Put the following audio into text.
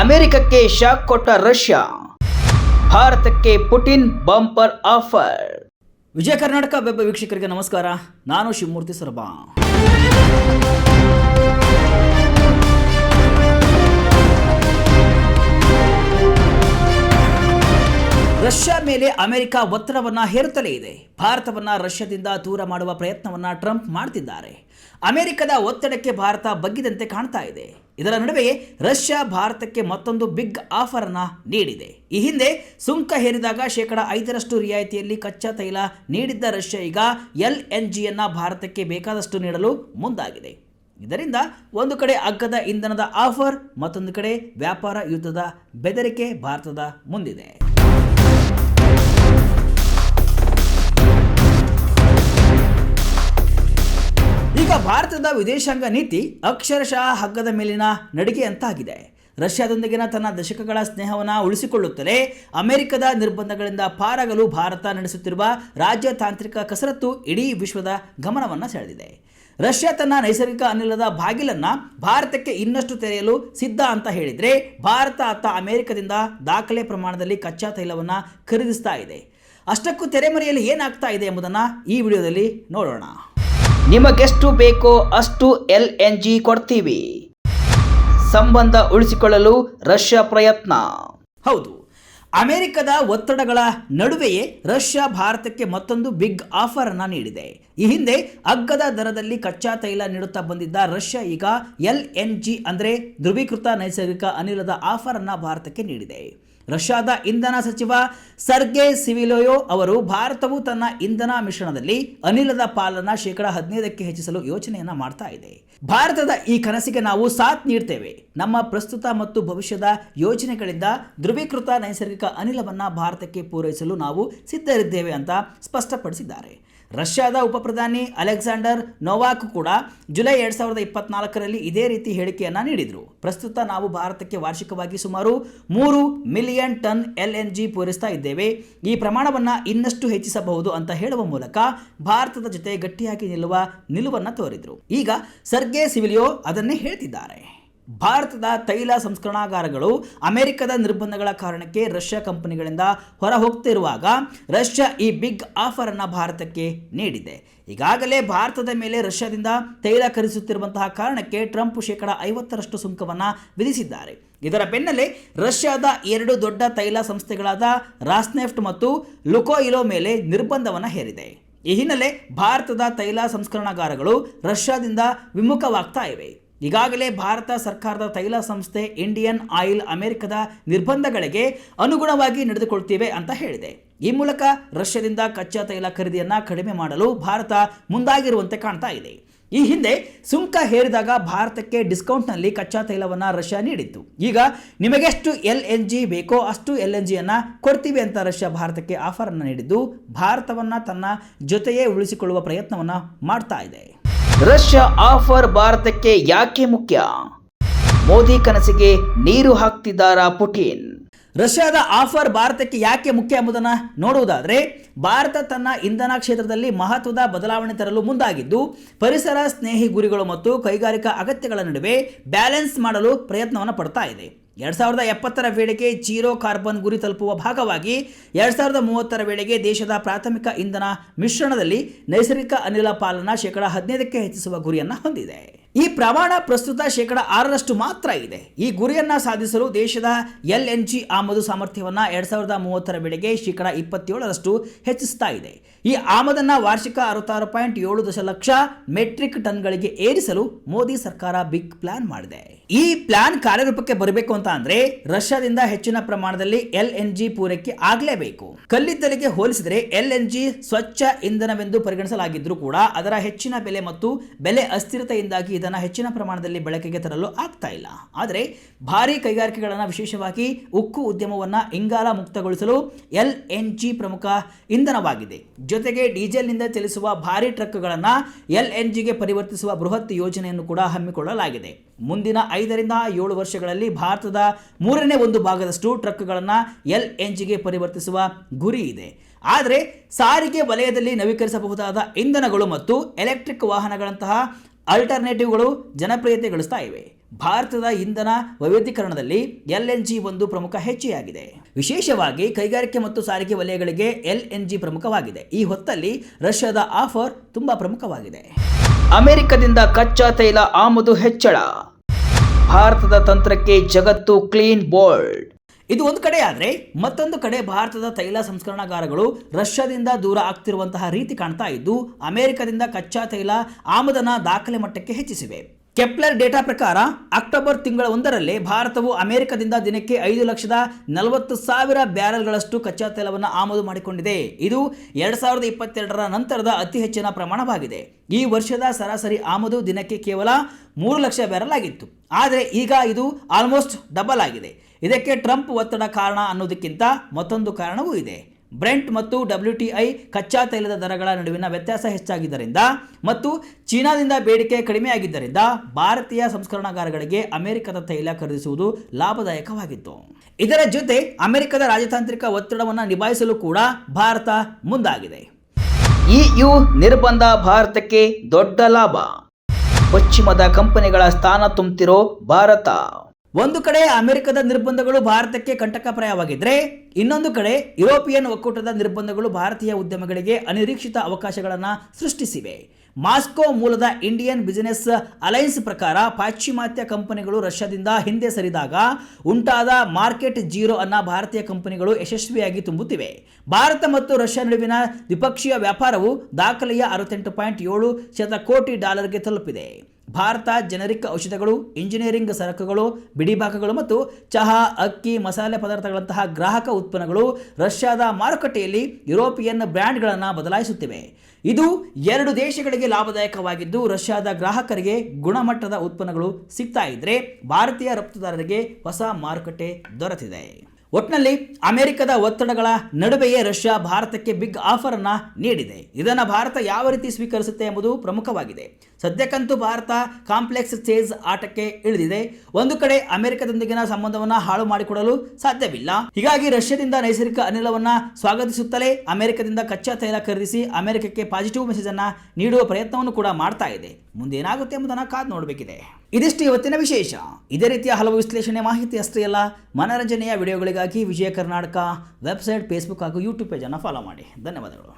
ಅಮೆರಿಕಕ್ಕೆ ಶಾಕ್ ಕೊಟ್ಟ ರಷ್ಯಾ, ಭಾರತಕ್ಕೆ Putin bumper offer. Vijaya Karnataka web ವೀಕ್ಷಕರಿಗೆ ನಮಸ್ಕಾರ, ನಾನು ಶಿವಮೂರ್ತಿ ಸೊರಬ. ರಷ್ಯಾ ಮೇಲೆ ಅಮೆರಿಕ ಒತ್ತಡವನ್ನು ಹೇರುತ್ತಲೇ ಇದೆ. ಭಾರತವನ್ನು ರಷ್ಯಾದಿಂದ ದೂರ ಮಾಡುವ ಪ್ರಯತ್ನವನ್ನು ಟ್ರಂಪ್ ಮಾಡ್ತಿದ್ದಾರೆ. ಅಮೆರಿಕದ ಒತ್ತಡಕ್ಕೆ ಭಾರತ ಬಗ್ಗಿದಂತೆ ಕಾಣ್ತಾ ಇದೆ. ಇದರ ನಡುವೆಯೇ ರಷ್ಯಾ ಭಾರತಕ್ಕೆ ಮತ್ತೊಂದು ಬಿಗ್ ಆಫರ್ ಅನ್ನು ನೀಡಿದೆ. ಈ ಹಿಂದೆ ಸುಂಕ ಹೇರಿದಾಗ 5% ರಿಯಾಯಿತಿಯಲ್ಲಿ ಕಚ್ಚಾ ತೈಲ ನೀಡಿದ್ದ ರಷ್ಯಾ ಈಗ LNGಯನ್ನು ಭಾರತಕ್ಕೆ ಬೇಕಾದಷ್ಟು ನೀಡಲು ಮುಂದಾಗಿದೆ. ಇದರಿಂದ ಒಂದು ಕಡೆ ಅಗ್ಗದ ಇಂಧನದ ಆಫರ್, ಮತ್ತೊಂದು ಕಡೆ ವ್ಯಾಪಾರ ಯುದ್ಧದ ಬೆದರಿಕೆ ಭಾರತದ ಮುಂದಿದೆ. ಈಗ ಭಾರತದ ವಿದೇಶಾಂಗ ನೀತಿ ಅಕ್ಷರಶಃ ಹಗ್ಗದ ಮೇಲಿನ ನಡಿಗೆ ಅಂತಾಗಿದೆ. ರಷ್ಯಾದೊಂದಿಗಿನ ತನ್ನ ದಶಕಗಳ ಸ್ನೇಹವನ್ನು ಉಳಿಸಿಕೊಳ್ಳುತ್ತಲೇ ಅಮೆರಿಕದ ನಿರ್ಬಂಧಗಳಿಂದ ಪಾರಾಗಲು ಭಾರತ ನಡೆಸುತ್ತಿರುವ ರಾಜತಾಂತ್ರಿಕ ಕಸರತ್ತು ಇಡೀ ವಿಶ್ವದ ಗಮನವನ್ನು ಸೆಳೆದಿದೆ. ರಷ್ಯಾ ತನ್ನ ನೈಸರ್ಗಿಕ ಅನಿಲದ ಬಾಗಿಲನ್ನು ಭಾರತಕ್ಕೆ ಇನ್ನಷ್ಟು ತೆರೆಯಲು ಸಿದ್ಧ ಅಂತ ಹೇಳಿದರೆ, ಭಾರತ ಅತ್ತ ಅಮೆರಿಕದಿಂದ ದಾಖಲೆ ಪ್ರಮಾಣದಲ್ಲಿ ಕಚ್ಚಾ ತೈಲವನ್ನು ಖರೀದಿಸ್ತಾ ಇದೆ. ಅಷ್ಟಕ್ಕೂ ತೆರೆಮರೆಯಲ್ಲಿ ಏನಾಗ್ತಾ ಇದೆ ಎಂಬುದನ್ನು ಈ ವಿಡಿಯೋದಲ್ಲಿ ನೋಡೋಣ. ನಿಮಗೆಷ್ಟು ಬೇಕೋ ಅಷ್ಟು LNG ಕೊಡ್ತೀವಿ, ಸಂಬಂಧ ಉಳಿಸಿಕೊಳ್ಳಲು ರಷ್ಯಾ ಪ್ರಯತ್ನ. ಹೌದು, ಅಮೆರಿಕದ ಒತ್ತಡಗಳ ನಡುವೆಯೇ ರಷ್ಯಾ ಭಾರತಕ್ಕೆ ಮತ್ತೊಂದು ಬಿಗ್ ಆಫರ್ ಅನ್ನು ನೀಡಿದೆ. ಈ ಹಿಂದೆ ಅಗ್ಗದ ದರದಲ್ಲಿ ಕಚ್ಚಾ ತೈಲ ನೀಡುತ್ತಾ ಬಂದಿದ್ದ ರಷ್ಯಾ ಈಗ LNG ಅಂದರೆ ಧ್ರುವೀಕೃತ ನೈಸರ್ಗಿಕ ಅನಿಲದ ಆಫರ್ ಅನ್ನು ಭಾರತಕ್ಕೆ ನೀಡಿದೆ. ರಷ್ಯಾದ ಇಂಧನ ಸಚಿವ ಸರ್ಗೆ ಸಿವಿಲೋಯೋ ಅವರು ಭಾರತವು ತನ್ನ ಇಂಧನ ಮಿಶ್ರಣದಲ್ಲಿ ಅನಿಲದ ಪಾಲನ್ನು 15% ಹೆಚ್ಚಿಸಲು ಯೋಚನೆಯನ್ನ ಮಾಡ್ತಾ ಇದೆ. ಭಾರತದ ಈ ಕನಸಿಗೆ ನಾವು ಸಾಥ್ ನೀಡ್ತೇವೆ. ನಮ್ಮ ಪ್ರಸ್ತುತ ಮತ್ತು ಭವಿಷ್ಯದ ಯೋಜನೆಗಳಿಂದ ಧ್ರುವೀಕೃತ ನೈಸರ್ಗಿಕ ಅನಿಲವನ್ನು ಭಾರತಕ್ಕೆ ಪೂರೈಸಲು ನಾವು ಸಿದ್ಧರಿದ್ದೇವೆ ಅಂತ ಸ್ಪಷ್ಟಪಡಿಸಿದ್ದಾರೆ. ರಷ್ಯಾದ ಉಪಪ್ರಧಾನಿ ಅಲೆಕ್ಸಾಂಡರ್ ನೋವಾಕ್ ಕೂಡ ಜುಲೈ 2024ರಲ್ಲಿ ಇದೇ ರೀತಿ ಹೇಳಿಕೆಯನ್ನು ನೀಡಿದರು. ಪ್ರಸ್ತುತ ನಾವು ಭಾರತಕ್ಕೆ ವಾರ್ಷಿಕವಾಗಿ ಸುಮಾರು 3 ಮಿಲಿಯನ್ ಟನ್ LNG ಪೂರೈಸ್ತಾ ಇದ್ದೇವೆ. ಈ ಪ್ರಮಾಣವನ್ನು ಇನ್ನಷ್ಟು ಹೆಚ್ಚಿಸಬಹುದು ಅಂತ ಹೇಳುವ ಮೂಲಕ ಭಾರತದ ಜೊತೆ ಗಟ್ಟಿಯಾಗಿ ನಿಲ್ಲುವ ನಿಲುವನ್ನು ತೋರಿದರು. ಈಗ ಸರ್ಗೆ ಸಿವಿಲಿಯೋ ಅದನ್ನೇ ಹೇಳ್ತಿದ್ದಾರೆ. ಭಾರತದ ತೈಲ ಸಂಸ್ಕರಣಾಗಾರಗಳು ಅಮೆರಿಕದ ನಿರ್ಬಂಧಗಳ ಕಾರಣಕ್ಕೆ ರಷ್ಯಾ ಕಂಪನಿಗಳಿಂದ ಹೊರ ಹೋಗ್ತಿರುವಾಗ ರಷ್ಯಾ ಈ ಬಿಗ್ ಆಫರ್ ಅನ್ನು ಭಾರತಕ್ಕೆ ನೀಡಿದೆ. ಈಗಾಗಲೇ ಭಾರತದ ಮೇಲೆ ರಷ್ಯಾದಿಂದ ತೈಲ ಖರೀದಿಸುತ್ತಿರುವಂತಹ ಕಾರಣಕ್ಕೆ ಟ್ರಂಪ್ 50% ಸುಂಕವನ್ನು ವಿಧಿಸಿದ್ದಾರೆ. ಇದರ ಬೆನ್ನಲ್ಲೇ ರಷ್ಯಾದ 2 ದೊಡ್ಡ ತೈಲ ಸಂಸ್ಥೆಗಳಾದ ರಾಸ್ನೆಫ್ಟ್ ಮತ್ತು ಲುಕೋಯಿಲೋ ಮೇಲೆ ನಿರ್ಬಂಧವನ್ನು ಹೇರಿದೆ. ಈ ಹಿನ್ನೆಲೆ ಭಾರತದ ತೈಲ ಸಂಸ್ಕರಣಾಗಾರಗಳು ರಷ್ಯಾದಿಂದ ವಿಮುಖವಾಗ್ತಾ ಇವೆ. ಈಗಾಗಲೇ ಭಾರತ ಸರ್ಕಾರದ ತೈಲ ಸಂಸ್ಥೆ ಇಂಡಿಯನ್ ಆಯಿಲ್ ಅಮೆರಿಕದ ನಿರ್ಬಂಧಗಳಿಗೆ ಅನುಗುಣವಾಗಿ ನಡೆದುಕೊಳ್ತಿವೆ ಅಂತ ಹೇಳಿದೆ. ಈ ಮೂಲಕ ರಷ್ಯಾದಿಂದ ಕಚ್ಚಾ ತೈಲ ಖರೀದಿಯನ್ನು ಕಡಿಮೆ ಮಾಡಲು ಭಾರತ ಮುಂದಾಗಿರುವಂತೆ ಕಾಣ್ತಾ ಇದೆ. ಈ ಹಿಂದೆ ಸುಂಕ ಹೇರಿದಾಗ ಭಾರತಕ್ಕೆ ಡಿಸ್ಕೌಂಟ್ನಲ್ಲಿ ಕಚ್ಚಾ ತೈಲವನ್ನು ರಷ್ಯಾ ನೀಡಿತ್ತು. ಈಗ ನಿಮಗೆಷ್ಟು LNG ಬೇಕೋ ಅಷ್ಟು LNGಯನ್ನು ಕೊಡ್ತೀವಿ ಅಂತ ರಷ್ಯಾ ಭಾರತಕ್ಕೆ ಆಫರ್ ಅನ್ನು ನೀಡಿದ್ದು, ಭಾರತವನ್ನು ತನ್ನ ಜೊತೆಯೇ ಉಳಿಸಿಕೊಳ್ಳುವ ಪ್ರಯತ್ನವನ್ನು ಮಾಡ್ತಾ ಇದೆ. ರಷ್ಯಾ ಆಫರ್ ಭಾರತಕ್ಕೆ ಯಾಕೆ ಮುಖ್ಯ? ಮೋದಿ ಕನಸಿಗೆ ನೀರು ಹಾಕ್ತಿದ್ದಾರಾ ಪುಟಿನ್? ರಷ್ಯಾದ ಆಫರ್ ಭಾರತಕ್ಕೆ ಯಾಕೆ ಮುಖ್ಯ ಎಂಬುದನ್ನು ನೋಡುವುದಾದರೆ, ಭಾರತ ತನ್ನ ಇಂಧನ ಕ್ಷೇತ್ರದಲ್ಲಿ ಮಹತ್ವದ ಬದಲಾವಣೆ ತರಲು ಮುಂದಾಗಿದ್ದು, ಪರಿಸರ ಸ್ನೇಹಿ ಗುರಿಗಳು ಮತ್ತು ಕೈಗಾರಿಕಾ ಅಗತ್ಯಗಳ ನಡುವೆ ಬ್ಯಾಲೆನ್ಸ್ ಮಾಡಲು ಪ್ರಯತ್ನವನ್ನು ಪಡ್ತಾ ಇದೆ. 2070ರ ವೇಳೆಗೆ ಜೀರೋ ಕಾರ್ಬನ್ ಗುರಿ ತಲುಪುವ ಭಾಗವಾಗಿ 2030ರ ವೇಳೆಗೆ ದೇಶದ ಪ್ರಾಥಮಿಕ ಇಂಧನ ಮಿಶ್ರಣದಲ್ಲಿ ನೈಸರ್ಗಿಕ ಅನಿಲ ಪಾಲನ್ನು 15% ಹೆಚ್ಚಿಸುವ ಗುರಿಯನ್ನು ಹೊಂದಿದೆ. ಈ ಪ್ರಮಾಣ ಪ್ರಸ್ತುತ 6% ಮಾತ್ರ ಇದೆ. ಈ ಗುರಿಯನ್ನು ಸಾಧಿಸಲು ದೇಶದ LNG ಆಮದು ಸಾಮರ್ಥ್ಯವನ್ನು 2030ರ ವೇಳೆಗೆ 27% ಹೆಚ್ಚಿಸ್ತಾ ಇದೆ. ಈ ಆಮದನ್ನು ವಾರ್ಷಿಕ 66.7 ದಶಲಕ್ಷ ಮೆಟ್ರಿಕ್ ಟನ್ಗಳಿಗೆ ಏರಿಸಲು ಮೋದಿ ಸರ್ಕಾರ ಬಿಗ್ ಪ್ಲಾನ್ ಮಾಡಿದೆ. ಈ ಪ್ಲಾನ್ ಕಾರ್ಯರೂಪಕ್ಕೆ ಬರಬೇಕು ಅಂತ ಅಂದ್ರೆ ರಷ್ಯಾದಿಂದ ಹೆಚ್ಚಿನ ಪ್ರಮಾಣದಲ್ಲಿ LNG ಪೂರೈಕೆ ಆಗಲೇಬೇಕು. ಕಲ್ಲಿದ್ದಲಿಗೆ ಹೋಲಿಸಿದರೆ LNG ಸ್ವಚ್ಛ ಇಂಧನವೆಂದು ಪರಿಗಣಿಸಲಾಗಿದ್ದರೂ ಕೂಡ ಅದರ ಹೆಚ್ಚಿನ ಬೆಲೆ ಮತ್ತು ಬೆಲೆ ಅಸ್ಥಿರತೆಯಿಂದಾಗಿ ಇದನ್ನು ಹೆಚ್ಚಿನ ಪ್ರಮಾಣದಲ್ಲಿ ಬಳಕೆಗೆ ತರಲು ಆಗ್ತಾ ಇಲ್ಲ. ಆದರೆ ಭಾರಿ ಕೈಗಾರಿಕೆಗಳನ್ನು, ವಿಶೇಷವಾಗಿ ಉಕ್ಕು ಉದ್ಯಮವನ್ನು ಇಂಗಾಲ ಮುಕ್ತಗೊಳಿಸಲು LNG ಪ್ರಮುಖ ಇಂಧನವಾಗಿದೆ. ಜೊತೆಗೆ ಡೀಸೆಲ್ನಿಂದ ಚಲಿಸುವ ಭಾರಿ ಟ್ರಕ್ಗಳನ್ನು LNGಗೆ ಪರಿವರ್ತಿಸುವ ಬೃಹತ್ ಯೋಜನೆಯನ್ನು ಕೂಡ ಹಮ್ಮಿಕೊಳ್ಳಲಾಗಿದೆ. ಮುಂದಿನ 5ರಿಂದ 7 ವರ್ಷಗಳಲ್ಲಿ ಭಾರತದ 1/3 ಭಾಗದಷ್ಟು ಟ್ರಕ್ಗಳನ್ನು LNGಗೆ ಪರಿವರ್ತಿಸುವ ಗುರಿ ಇದೆ. ಆದರೆ ಸಾರಿಗೆ ವಲಯದಲ್ಲಿ ನವೀಕರಿಸಬಹುದಾದ ಇಂಧನಗಳು ಮತ್ತು ಎಲೆಕ್ಟ್ರಿಕ್ ವಾಹನಗಳಂತಹ ಆಲ್ಟರ್ನೇಟಿವ್ಗಳು ಜನಪ್ರಿಯತೆ ಗಳಿಸ್ತಾ ಇವೆ. ಭಾರತದ ಇಂಧನ ವೈವಿಧ್ಯೀಕರಣದಲ್ಲಿ LNG ಒಂದು ಪ್ರಮುಖ ಹೆಜ್ಜೆಯಾಗಿದೆ. ವಿಶೇಷವಾಗಿ ಕೈಗಾರಿಕೆ ಮತ್ತು ಸಾರಿಗೆ ವಲಯಗಳಿಗೆ LNG ಪ್ರಮುಖವಾಗಿದೆ. ಈ ಹೊತ್ತಲ್ಲಿ ರಷ್ಯಾದ ಆಫರ್ ತುಂಬಾ ಪ್ರಮುಖವಾಗಿದೆ. ಅಮೆರಿಕದಿಂದ ಕಚ್ಚಾ ತೈಲ ಆಮದು ಹೆಚ್ಚಳ, ಭಾರತದ ತಂತ್ರಕ್ಕೆ ಜಗತ್ತು ಕ್ಲೀನ್ ಬೋಲ್ಡ್. ಇದು ಒಂದು ಕಡೆ ಆದರೆ ಮತ್ತೊಂದು ಕಡೆ ಭಾರತದ ತೈಲ ಸಂಸ್ಕರಣಾಗಾರಗಳು ರಷ್ಯಾದಿಂದ ದೂರ ಆಗ್ತಿರುವಂತಹ ರೀತಿ ಕಾಣ್ತಾ ಇದ್ದು ಅಮೆರಿಕದಿಂದ ಕಚ್ಚಾ ತೈಲ ಆಮದನ್ನ ದಾಖಲೆ ಮಟ್ಟಕ್ಕೆ ಹೆಚ್ಚಿಸಿವೆ. ಕೆಪ್ಲರ್ ಡೇಟಾ ಪ್ರಕಾರ ಅಕ್ಟೋಬರ್ ತಿಂಗಳ 1ರಲ್ಲೇ ಭಾರತವು ಅಮೆರಿಕದಿಂದ ದಿನಕ್ಕೆ 5,40,000 ಬ್ಯಾರೆಲ್ಗಳಷ್ಟು ಕಚ್ಚಾ ತೈಲವನ್ನು ಆಮದು ಮಾಡಿಕೊಂಡಿದೆ. ಇದು 2022ರ ನಂತರದ ಅತಿ ಹೆಚ್ಚಿನ ಪ್ರಮಾಣವಾಗಿದೆ. ಈ ವರ್ಷದ ಸರಾಸರಿ ಆಮದು ದಿನಕ್ಕೆ ಕೇವಲ 3 ಲಕ್ಷ ಬ್ಯಾರೆಲ್ ಆಗಿತ್ತು. ಆದರೆ ಈಗ ಇದು ಆಲ್ಮೋಸ್ಟ್ ಡಬಲ್ ಆಗಿದೆ. ಇದಕ್ಕೆ ಟ್ರಂಪ್ ಒತ್ತಡ ಕಾರಣ ಅನ್ನೋದಕ್ಕಿಂತ ಮತ್ತೊಂದು ಕಾರಣವೂ ಇದೆ. ಬ್ರೆಂಟ್ ಮತ್ತು WTI ಕಚ್ಚಾ ತೈಲದ ದರಗಳ ನಡುವಿನ ವ್ಯತ್ಯಾಸ ಹೆಚ್ಚಾಗಿದ್ದರಿಂದ ಮತ್ತು ಚೀನಾದಿಂದ ಬೇಡಿಕೆ ಕಡಿಮೆಯಾಗಿದ್ದರಿಂದ ಭಾರತೀಯ ಸಂಸ್ಕರಣಾಗಾರಗಳಿಗೆ ಅಮೆರಿಕದ ತೈಲ ಖರೀದಿಸುವುದು ಲಾಭದಾಯಕವಾಗಿತ್ತು. ಇದರ ಜೊತೆ ಅಮೆರಿಕದ ರಾಜತಾಂತ್ರಿಕ ಒತ್ತಡವನ್ನು ನಿಭಾಯಿಸಲು ಕೂಡ ಭಾರತ ಮುಂದಾಗಿದೆ. EU ನಿರ್ಬಂಧ ಭಾರತಕ್ಕೆ ದೊಡ್ಡ ಲಾಭ, ಪಶ್ಚಿಮದ ಕಂಪನಿಗಳ ಸ್ಥಾನ ತುಂಬುತ್ತಿರೋ ಭಾರತ. ಒಂದು ಕಡೆ ಅಮೆರಿಕದ ನಿರ್ಬಂಧಗಳು ಭಾರತಕ್ಕೆ ಕಂಟಕಪ್ರಾಯವಾಗಿದ್ದರೆ ಇನ್ನೊಂದು ಕಡೆ ಯುರೋಪಿಯನ್ ಒಕ್ಕೂಟದ ನಿರ್ಬಂಧಗಳು ಭಾರತೀಯ ಉದ್ಯಮಗಳಿಗೆ ಅನಿರೀಕ್ಷಿತ ಅವಕಾಶಗಳನ್ನು ಸೃಷ್ಟಿಸಿವೆ. ಮಾಸ್ಕೋ ಮೂಲದ ಇಂಡಿಯನ್ ಬಿಸಿನೆಸ್ ಅಲೈನ್ಸ್ ಪ್ರಕಾರ ಪಾಶ್ಚಿಮಾತ್ಯ ಕಂಪನಿಗಳು ರಷ್ಯಾದಿಂದ ಹಿಂದೆ ಸರಿದಾಗ ಉಂಟಾದ ಮಾರ್ಕೆಟ್ ಜೀರೋ ಅನ್ನ ಭಾರತೀಯ ಕಂಪನಿಗಳು ಯಶಸ್ವಿಯಾಗಿ ತುಂಬುತ್ತಿವೆ. ಭಾರತ ಮತ್ತು ರಷ್ಯಾ ನಡುವಿನ ದ್ವಿಪಕ್ಷೀಯ ವ್ಯಾಪಾರವು ದಾಖಲೆಯ $68.7 ಕೋಟಿ ತಲುಪಿದೆ. ಭಾರತ ಜನರಿಕ್ ಔಷಧಗಳು, ಇಂಜಿನಿಯರಿಂಗ್ ಸರಕುಗಳು, ಬಿಡಿಭಾಗಗಳು ಮತ್ತು ಚಹಾ, ಅಕ್ಕಿ, ಮಸಾಲೆ ಪದಾರ್ಥಗಳಂತಹ ಗ್ರಾಹಕ ಉತ್ಪನ್ನಗಳು ರಷ್ಯಾದ ಮಾರುಕಟ್ಟೆಯಲ್ಲಿ ಯುರೋಪಿಯನ್ ಬ್ರ್ಯಾಂಡ್ಗಳನ್ನು ಬದಲಾಯಿಸುತ್ತಿವೆ. ಇದು ಎರಡು ದೇಶಗಳಿಗೆ ಲಾಭದಾಯಕವಾಗಿದ್ದು ರಷ್ಯಾದ ಗ್ರಾಹಕರಿಗೆ ಗುಣಮಟ್ಟದ ಉತ್ಪನ್ನಗಳು ಸಿಗ್ತಾ ಇದ್ರೆ ಭಾರತೀಯ ರಫ್ತುದಾರರಿಗೆ ಹೊಸ ಮಾರುಕಟ್ಟೆ ದೊರೆತಿದೆ. ಒಟ್ಟಿನಲ್ಲಿ ಅಮೆರಿಕದ ಒತ್ತಡಗಳ ನಡುವೆಯೇ ರಷ್ಯಾ ಭಾರತಕ್ಕೆ ಬಿಗ್ ಆಫರ್ ಅನ್ನ ನೀಡಿದೆ. ಇದನ್ನು ಭಾರತ ಯಾವ ರೀತಿ ಸ್ವೀಕರಿಸುತ್ತೆ ಎಂಬುದು ಪ್ರಮುಖವಾಗಿದೆ. ಸದ್ಯಕ್ಕಂತೂ ಭಾರತ ಕಾಂಪ್ಲೆಕ್ಸ್ ಸ್ಟೇಜ್ ಆಟಕ್ಕೆ ಇಳಿದಿದೆ. ಒಂದು ಕಡೆ ಅಮೆರಿಕದೊಂದಿಗಿನ ಸಂಬಂಧವನ್ನ ಹಾಳು ಮಾಡಿಕೊಡಲು ಸಾಧ್ಯವಿಲ್ಲ. ಹೀಗಾಗಿ ರಷ್ಯಾದಿಂದ ನೈಸರ್ಗಿಕ ಅನಿಲವನ್ನ ಸ್ವಾಗತಿಸುತ್ತಲೇ ಅಮೆರಿಕದಿಂದ ಕಚ್ಚಾ ತೈಲ ಖರೀದಿಸಿ ಅಮೆರಿಕಕ್ಕೆ ಪಾಸಿಟಿವ್ ಮೆಸೇಜ್ ಅನ್ನ ನೀಡುವ ಪ್ರಯತ್ನವನ್ನು ಕೂಡ ಮಾಡ್ತಾ ಇದೆ. ಮುಂದೇನಾಗುತ್ತೆ ಎಂಬುದನ್ನು ಕಾದು ನೋಡಬೇಕಿದೆ. ಇದಿಷ್ಟು ಇವತ್ತಿನ ವಿಶೇಷ. ಇದೇ ರೀತಿಯ ಹಲವು ವಿಶ್ಲೇಷಣೆ ಮಾಹಿತಿ ಅಷ್ಟೇ ಅಲ್ಲ, ಮನರಂಜನೆಯ ವಿಡಿಯೋಗಳಿಗಾಗಿ ವಿಜಯ ಕರ್ನಾಟಕ ವೆಬ್ಸೈಟ್, ಫೇಸ್ಬುಕ್ ಹಾಗೂ ಯೂಟ್ಯೂಬ್ ಪೇಜನ್ನು ಫಾಲೋ ಮಾಡಿ. ಧನ್ಯವಾದಗಳು.